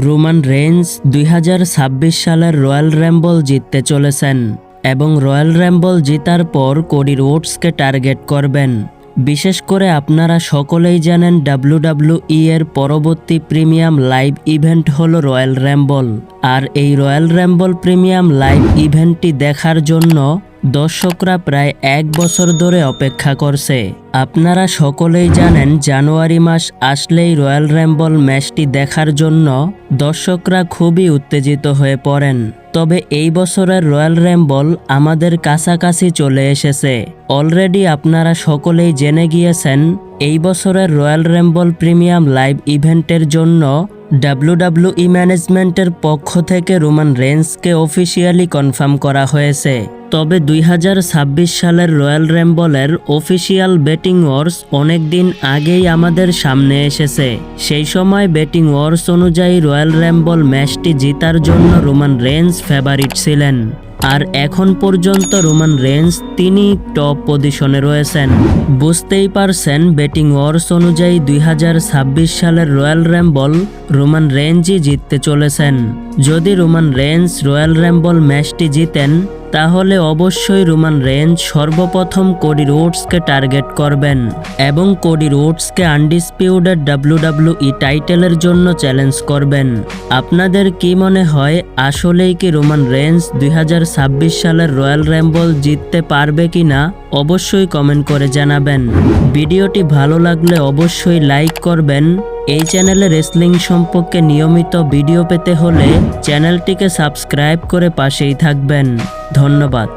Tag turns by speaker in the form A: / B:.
A: Roman Reigns 2026 সালের royal Rumble জিততে চলেছেন এবং রয়্যাল রাম্বল জেতার পর কোডি রোডসকে টার্গেট করবেন। বিশেষ করে আপনারা সকলেই জানেন WWE এর পরবর্তী প্রিমিয়াম লাইভ ইভেন্ট হলো রয়্যাল রাম্বল। আর এই রয়্যাল রাম্বল প্রিমিয়াম লাইভ ইভেন্টটি দেখার জন্য দর্শকরা প্রায় 1 বছর ধরে অপেক্ষা করছে। আপনারা সকলেই জানেন জানুয়ারি মাস আসলেই রয়্যাল রাম্বল ম্যাচটি দেখার জন্য দর্শকরা খুবই উত্তেজিত হয়ে পড়েন। তবে এই বছরের রয়্যাল রাম্বল আমাদের কাছাকাছি চলে এসেছে। অলরেডি আপনারা সকলেই জেনে গিয়েছেন এই বছরের রয়্যাল রাম্বল প্রিমিয়াম লাইভ ইভেন্টের জন্য WWE ম্যানেজমেন্টের পক্ষ থেকে রোমান রেইন্সকে অফিসিয়ালি কনফার্ম করা হয়েছে। তবে 2026 সালের রয়্যাল রাম্বলের অফিসিয়াল বেটিং ওয়ার্স অনেক দিন আগেই আমাদের সামনে এসেছে। সেই সময় বেটিং ওয়ার্স অনুযায়ী রয়্যাল রাম্বল ম্যাচটি জেতার জন্য রোমান রেইন্স ফেভারিট ছিলেন। আর এখন পর্যন্ত রোমান রেইন্স তিনি টপ পজিশনে রয়েছেন। বুঝতেই পারছেন বেটিং ওয়ার্স অনুযায়ী 2026 সালের রয়্যাল রাম্বল রোমান রেইন্সই জিততে চলেছেন। যদি রোমান রেইন্স রয়্যাল রাম্বল ম্যাচটি জিতেন তাহলে অবশ্যই রোমান রেইন্স সর্বপ্রথম কোডি রোডসকে টার্গেট করবেন এবং কোডি রোডসকে আনডিসপিউটেড WWE টাইটেলের জন্য চ্যালেঞ্জ করবেন। আপনাদের কি মনে হয় আসলেই কি রোমান রেইন্স 2026 সালের রয়্যাল রাম্বল জিততে পারবে কিনা অবশ্যই কমেন্ট করে জানাবেন। ভিডিওটি ভালো লাগলে অবশ্যই লাইক করবেন। এই চ্যানেলে রেসলিং সম্পর্কে নিয়মিত ভিডিও পেতে হলে চ্যানেলটিকে সাবস্ক্রাইব করে পাশেই থাকবেন। ধন্যবাদ।